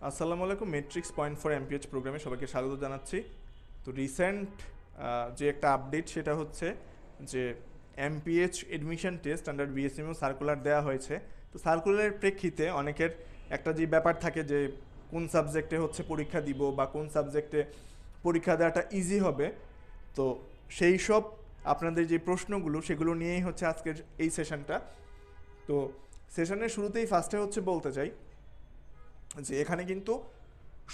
আসসালামু আলাইকুম। Matrix point for MPH প্রোগ্রামে সবাইকে স্বাগত জানাচ্ছি। তো রিসেন্ট যে একটা আপডেট সেটা হচ্ছে যে MPH admission test under BSMU circular দেওয়া হয়েছে। তো সার্কুলারের প্রেক্ষিতে অনেকের একটা যে ব্যাপার থাকে যে কোন সাবজেক্টে হচ্ছে পরীক্ষা দিব বা কোন সাবজেক্টে পরীক্ষা দেওয়াটা ইজি হবে। তো সেই সব আপনাদের যে প্রশ্নগুলো সেগুলো নিয়েই হচ্ছে আজকের এই সেশনটা। তো সেশনের শুরুতেই ফার্স্টে হচ্ছে বলতে চাই যে এখানে কিন্তু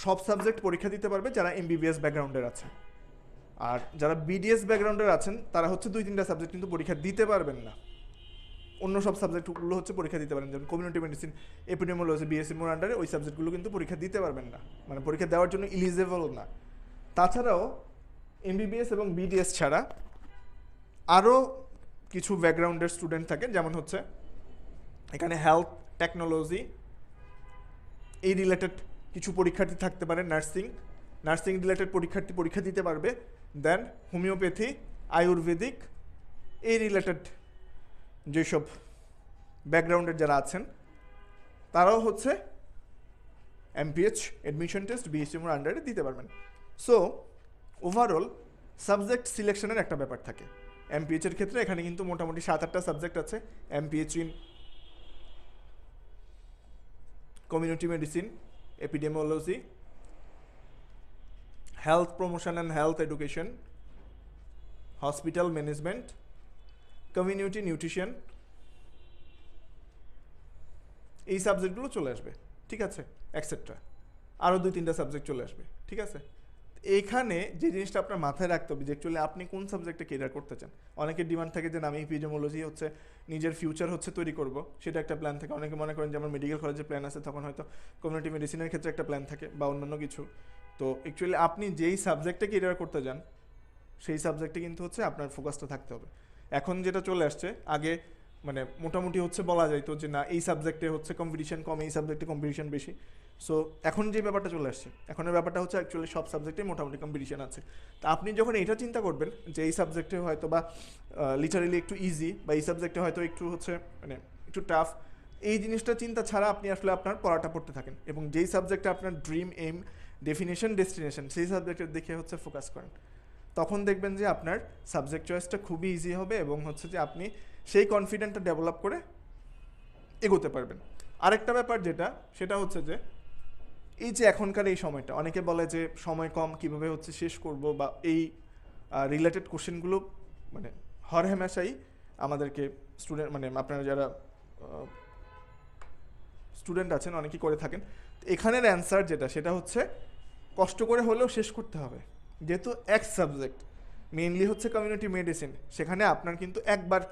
সব সাবজেক্ট পরীক্ষা দিতে পারবে যারা এমবিবিএস ব্যাকগ্রাউন্ডের আছে, আর যারা বিডিএস ব্যাকগ্রাউন্ডের আছেন তারা হচ্ছে 2-3টা সাবজেক্ট কিন্তু পরীক্ষা দিতে পারবেন না। অন্য সব সাবজেক্টগুলো হচ্ছে পরীক্ষা দিতে পারেন, যেমন কমিউনিটি মেডিসিন, এপিডেমিওলজি, বিএসএমইউর আন্ডারে ওই সাবজেক্টগুলো কিন্তু পরীক্ষা দিতে পারবেন না, মানে পরীক্ষা দেওয়ার জন্য ইলিজেবল না। তাছাড়াও এমবিবিএস এবং বিডিএস ছাড়া আরও কিছু ব্যাকগ্রাউন্ডের স্টুডেন্ট থাকে, যেমন হচ্ছে এখানে হেলথ টেকনোলজি এই রিলেটেড কিছু পরীক্ষার্থী থাকতে পারে, নার্সিং রিলেটেড পরীক্ষার্থী পরীক্ষা দিতে পারবে। দেন হোমিওপ্যাথি, আয়ুর্বেদিক এই রিলেটেড যেসব ব্যাকগ্রাউন্ডের যারা আছেন তারাও হচ্ছে এমপিএইচ এডমিশন টেস্ট বিএসএমইউর আন্ডারে দিতে পারবেন। সো ওভারঅল সাবজেক্ট সিলেকশনের একটা ব্যাপার থাকে এমপিএইচের ক্ষেত্রে। এখানে কিন্তু মোটামুটি 7-8টা সাবজেক্ট আছে। MPH in community medicine, epidemiology, health promotion and health education, hospital management, community nutrition, এই সাবজেক্টগুলো চলে আসবে, ঠিক আছে, এক্সেট্রা। আরও 2-3টা সাবজেক্ট চলে আসবে, ঠিক আছে। এইখানে যে জিনিসটা আপনার মাথায় রাখতে হবে যে অ্যাকচুয়ালি আপনি কোন সাবজেক্টে কেরিয়ার করতে চান। অনেকের ডিমান্ড থাকে যে আমি এপিডেমিওলজি হচ্ছে নিজের ফিউচার হচ্ছে তৈরি করব, সেটা একটা প্ল্যান থাকে। অনেকে মনে করেন যে আমার মেডিকেল কলেজে প্ল্যান আছে, তখন হয়তো কমিউনিটি মেডিসিনের ক্ষেত্রে একটা প্ল্যান থাকে বা অন্যান্য কিছু। তো অ্যাকচুয়ালি আপনি যেই সাবজেক্টে কেরিয়ার করতে যান সেই সাবজেক্টে কিন্তু হচ্ছে আপনার ফোকাসটা থাকতে হবে। এখন যেটা চলে আসছে, আগে মানে মোটামুটি হচ্ছে বলা যাইতো যে না এই সাবজেক্টে হচ্ছে কম্পিটিশন কম, এই সাবজেক্টে কম্পিটিশন বেশি। সো এখন যে ব্যাপারটা চলে আসছে, এখনের ব্যাপারটা হচ্ছে অ্যাকচুয়ালি সব সাবজেক্টেই মোটামুটি কম্পিটিশন আছে। তা আপনি যখন এটা চিন্তা করবেন যে এই সাবজেক্টে হয়তো বা লিটারেলি একটু ইজি বা এই সাবজেক্টে হয়তো একটু হচ্ছে মানে একটু টাফ, এই জিনিসটা চিন্তা ছাড়া আপনি আসলে আপনার পড়াটা পড়তে থাকেন এবং যেই সাবজেক্টে আপনার ড্রিম, এম, ডেফিনেশন, ডেস্টিনেশন সেই সাবজেক্টের দেখে হচ্ছে ফোকাস করেন, তখন দেখবেন যে আপনার সাবজেক্ট চয়েসটা খুবই ইজি হবে এবং হচ্ছে যে আপনি সেই কনফিডেন্টটা ডেভেলপ করে এগোতে পারবেন। আরেকটা ব্যাপার যেটা, সেটা হচ্ছে যে এই যে এখনকার এই সময়টা, অনেকে বলে যে সময় কম কীভাবে হচ্ছে শেষ করব, বা এই রিলেটেড কোশ্চেনগুলো মানে হরহামেশাই আমাদেরকে স্টুডেন্ট মানে আপনারা যারা স্টুডেন্ট আছেন অনেকেই করে থাকেন। এখানের অ্যান্সার যেটা সেটা হচ্ছে কষ্ট করে হলেও শেষ করতে হবে। যেহেতু এক সাবজেক্ট মেইনলি হচ্ছে কমিউনিটি মেডিসিন, সেখানে আপনার কিন্তু একবার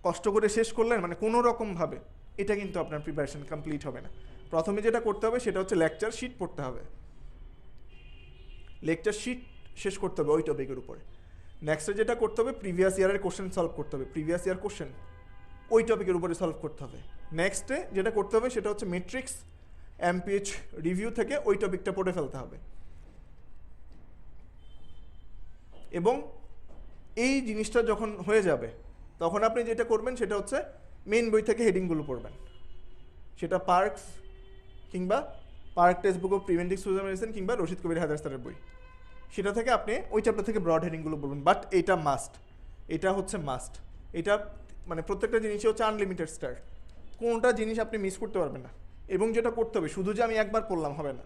কষ্ট করে শেষ করলেন মানে কোনো রকমভাবে এটা কিন্তু আপনার প্রিপারেশন কমপ্লিট হবে না। প্রথমে যেটা করতে হবে সেটা হচ্ছে লেকচার শিট পড়তে হবে, লেকচার শিট শেষ করতে হবে ওই টপিকের উপরে। নেক্সটে যেটা করতে হবে প্রিভিয়াস ইয়ারের কোশ্চেন সলভ করতে হবে, প্রিভিয়াস ইয়ার কোশ্চেন ওই টপিকের উপরে সলভ করতে হবে। নেক্সটে যেটা করতে হবে সেটা হচ্ছে মেট্রিক্স এমপিএইচ রিভিউ থেকে ওই টপিকটা পড়ে ফেলতে হবে। এবং এই জিনিসটা যখন হয়ে যাবে তখন আপনি যেটা করবেন সেটা হচ্ছে মেইন বই থেকে হেডিংগুলো পড়বেন, সেটা পার্কস কিংবা park text book of preventive suicide medicine কিংবা রশিদ কবির হায়দার স্যারের বই, সেটা থেকে আপনি ওই চ্যাপ্টার থেকে ব্রড হেডিংগুলো পড়বেন। বাট এটা মাস্ট, এটা হচ্ছে মাস্ট, এটা মানে প্রত্যেকটা জিনিসই হচ্ছে আনলিমিটেড স্টার, কোনোটা জিনিস আপনি মিস করতে পারবেন না। এবং যেটা করতে হবে শুধু যে আমি একবার পড়লাম হবে না,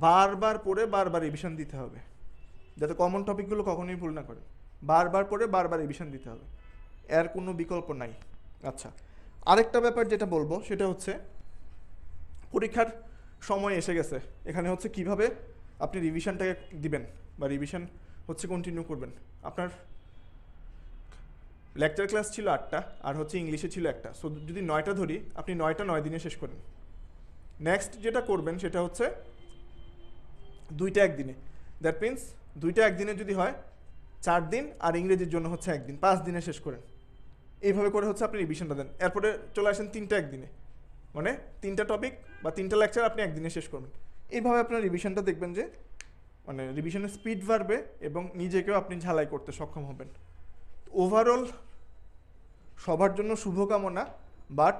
বারবার পড়ে বারবার রিভিশন দিতে হবে, যাতে কমন টপিকগুলো কখনোই ভুল না করেন। বারবার পড়ে বারবার রিভিশন দিতে হবে, এর কোনো বিকল্প নাই। আচ্ছা, আরেকটা ব্যাপার যেটা বলবো সেটা হচ্ছে পরীক্ষার সময় এসে গেছে, এখানে হচ্ছে কিভাবে আপনি রিভিশনটাকে দিবেন বা রিভিশন হচ্ছে কন্টিনিউ করবেন। আপনার লেকচার ক্লাস ছিল 8টা আর হচ্ছে ইংলিশে ছিল 1টা, সো যদি 9টা ধরি আপনি 9টা 9 দিনে শেষ করেন। নেক্সট যেটা করবেন সেটা হচ্ছে 2টা একদিনে, দ্যাট মিনস 2টা একদিনে যদি হয় 4 দিন, আর ইংরেজির জন্য হচ্ছে 1 দিন, 5 দিনে শেষ করেন। এইভাবে করে হচ্ছে আপনি রিভিশনটা দেন। এরপরে চলে আসেন 3টা একদিনে, মানে 3টা টপিক বা 3টা লেকচার আপনি একদিনে শেষ করবেন। এইভাবে আপনার রিভিশনটা দেখবেন যে মানে রিভিশনের স্পিড বাড়বে এবং নিজেকেও আপনি ঝালাই করতে সক্ষম হবেন। ওভারঅল সবার জন্য শুভকামনা, বাট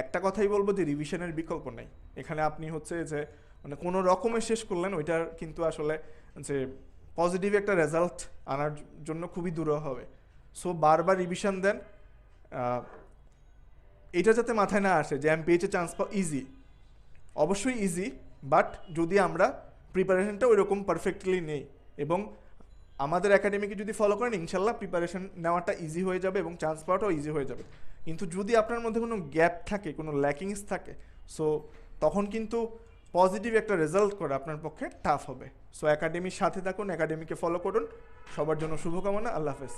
একটা কথাই বলবো যে রিভিশনের বিকল্প নাই। এখানে আপনি হচ্ছে যে মানে কোনো রকমে শেষ করলেন, ওইটার কিন্তু আসলে যে পজিটিভ একটা রেজাল্ট আনার জন্য খুবই দূর হবে। সো বারবার রিভিশন দেন। এটা যাতে মাথায় না আসে যে এমপিএইচে চান্স পাওয়া ইজি, অবশ্যই ইজি, বাট যদি আমরা প্রিপারেশনটা ওই রকম পারফেক্টলি নেই এবং আমাদের একাডেমিকে যদি ফলো করেন, ইনশাল্লাহ প্রিপারেশন নেওয়াটা ইজি হয়ে যাবে এবং চান্স পাওয়াটাও ইজি হয়ে যাবে। কিন্তু যদি আপনার মধ্যে কোনো গ্যাপ থাকে, কোনো ল্যাকিংস থাকে, সো তখন কিন্তু পজিটিভ একটা রেজাল্ট করা আপনার পক্ষে টাফ হবে। সো একাডেমির সাথে থাকুন, একাডেমিকে ফলো করুন। সবার জন্য শুভকামনা। আল্লাহ হাফেজ।